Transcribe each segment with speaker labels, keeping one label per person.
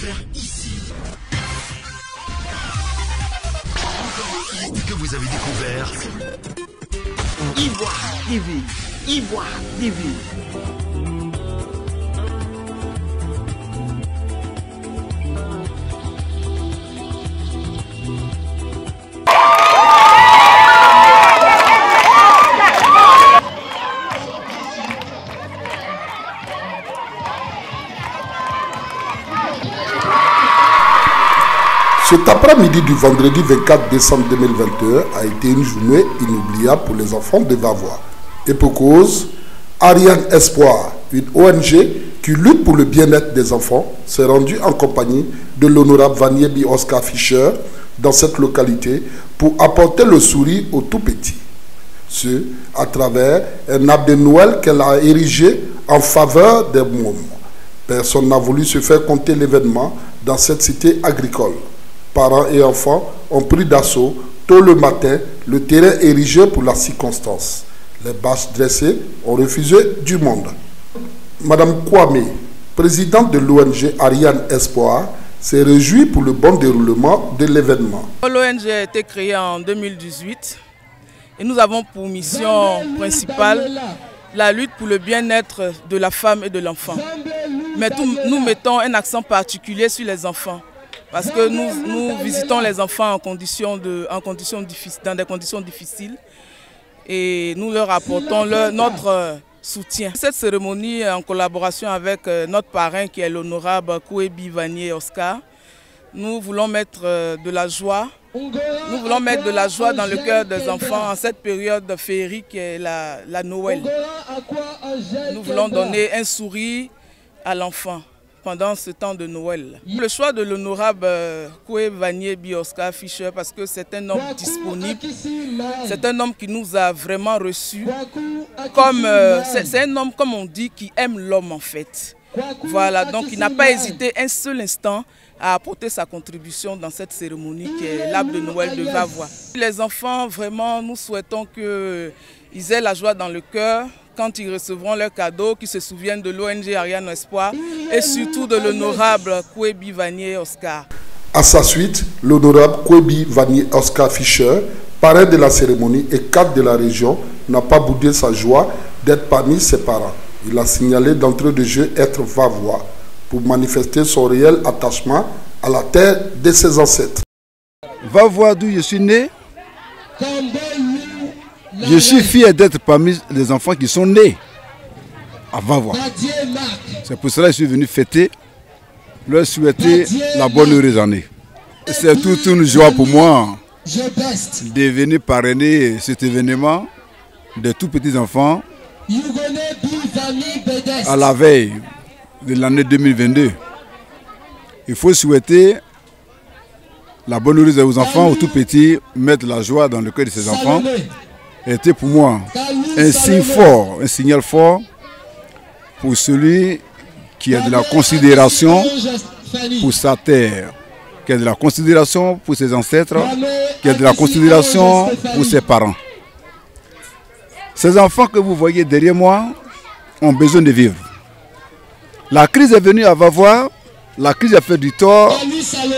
Speaker 1: découvert ici. Que vous avez découvert
Speaker 2: Ivoire TV. Ivoire TV.
Speaker 3: Cet après-midi du vendredi 24 décembre 2021 a été une journée inoubliable pour les enfants de Vavois. Et pour cause, Ariane Espoir, une ONG qui lutte pour le bien-être des enfants, s'est rendue en compagnie de l'honorable Vanyebi Oscar Fischer dans cette localité pour apporter le sourire aux tout-petits. Ce, à travers un arbre de Noël qu'elle a érigé en faveur des mômes. Personne n'a voulu se faire compter l'événement dans cette cité agricole. Parents et enfants ont pris d'assaut tôt le matin le terrain érigé pour la circonstance. Les bâches dressées ont refusé du monde. Madame Kwame, présidente de l'ONG Ariane Espoir, s'est réjouie pour le bon déroulement de l'événement.
Speaker 4: L'ONG a été créée en 2018 et nous avons pour mission principale la lutte pour le bien-être de la femme et de l'enfant. Mais nous mettons un accent particulier sur les enfants. Parce que nous visitons les enfants dans des conditions difficiles et nous leur apportons notre soutien. Cette cérémonie en collaboration avec notre parrain qui est l'honorable Kouebi Vanier Oscar, nous voulons mettre de la joie. Nous voulons mettre de la joie dans le cœur des enfants en cette période féerique qui est la Noël. Nous voulons donner un sourire à l'enfant pendant ce temps de Noël. Le choix de l'honorable Koué Vanyebi Oscar Fischer parce que c'est un homme disponible, c'est un homme qui nous a vraiment reçus, c'est un homme, comme on dit, qui aime l'homme en fait. Voilà, donc il n'a pas hésité un seul instant à apporter sa contribution dans cette cérémonie qui est l'arbre de Noël de Vavois. Les enfants, vraiment, nous souhaitons qu'ils aient la joie dans le cœur, quand ils recevront leurs cadeaux, qu'ils se souviennent de l'ONG Ariane Espoir et surtout de l'honorable Kouebi Vanier Oscar.
Speaker 3: À sa suite, l'honorable Kouebi Vanier Oscar Fischer, parrain de la cérémonie et cadre de la région, n'a pas boudé sa joie d'être parmi ses parents. Il a signalé d'entrée de jeu être Vavois pour manifester son réel attachement à la terre de ses ancêtres.
Speaker 5: Vavois, d'où je suis né, je suis fier d'être parmi les enfants qui sont nés à Vavois. C'est pour cela que je suis venu fêter, leur souhaiter la bonne heureuse année. C'est toute une joie pour moi de venir parrainer cet événement de tout petits enfants à la veille de l'année 2022. Il faut souhaiter la bonne heureuse aux enfants, aux tout petits, mettre la joie dans le cœur de ces enfants. Était pour moi un signe fort, un signal fort pour celui qui a de la considération pour sa terre, qui a de la considération pour ses ancêtres, qui a de la considération pour ses parents. Ces enfants que vous voyez derrière moi ont besoin de vivre. La crise est venue à Vavois, la crise a fait du tort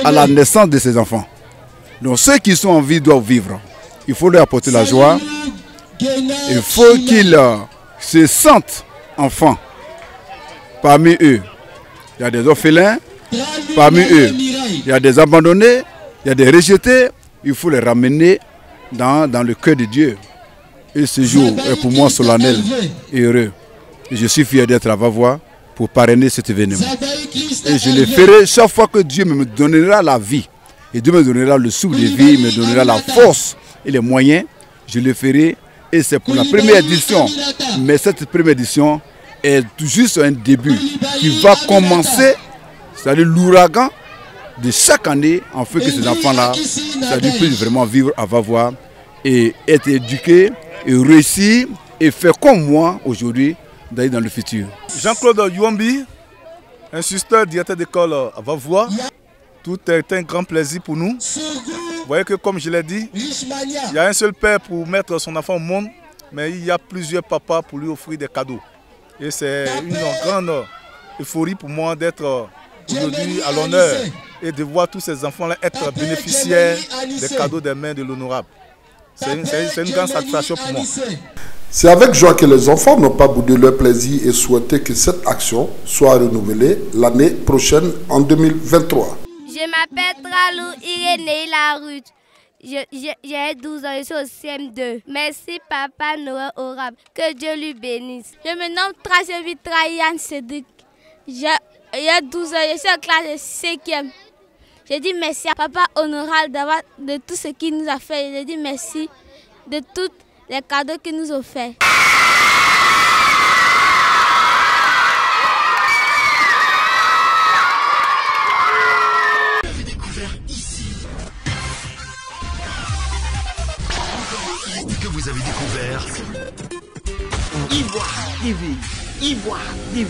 Speaker 5: à la naissance de ces enfants. Donc ceux qui sont en vie doivent vivre. Il faut leur apporter la joie. Il faut qu'ils se sentent enfants. Parmi eux, il y a des orphelins. Parmi eux, il y a des abandonnés, il y a des rejetés. Il faut les ramener dans le cœur de Dieu. Et ce jour est pour moi solennel et heureux. Et je suis fier d'être à Vavois pour parrainer cet événement. Et je le ferai chaque fois que Dieu me donnera la vie. Et Dieu me donnera le souffle de vie, me donnera la force et les moyens. Je le ferai. Et c'est pour la première édition. Mais cette première édition est juste un début qui va commencer, c'est-à-dire l'ouragan de chaque année, en fait que ces enfants-là, c'est-à-dire puissent vraiment vivre à Vavois et être éduqués et réussir et faire comme moi aujourd'hui d'aller dans le futur.
Speaker 6: Jean-Claude Youambi, instituteur directeur d'école à Vavois. Tout est un grand plaisir pour nous. Vous voyez que comme je l'ai dit, il y a un seul père pour mettre son enfant au monde, mais il y a plusieurs papas pour lui offrir des cadeaux. Et c'est une grande euphorie pour moi d'être aujourd'hui à l'honneur et de voir tous ces enfants-là être bénéficiaires des cadeaux des mains de l'honorable. C'est une grande satisfaction pour moi.
Speaker 3: C'est avec joie que les enfants n'ont pas boudé leur plaisir et souhaité que cette action soit renouvelée l'année prochaine en 2023.
Speaker 7: Je m'appelle Tralou Irénée Larude. J'ai 12 ans, je suis au CM2. Merci Papa Noël Honorable. Que Dieu lui bénisse.
Speaker 8: Je me nomme Trajevi Trayan Cédric. J'ai 12 ans, je suis en classe de 5e. Je dis merci à Papa Honorable de tout ce qu'il nous a fait. Je dis merci de tous les cadeaux qu'il nous a fait.
Speaker 1: Que vous avez découvert
Speaker 2: Ivoire TV. Ivoire TV.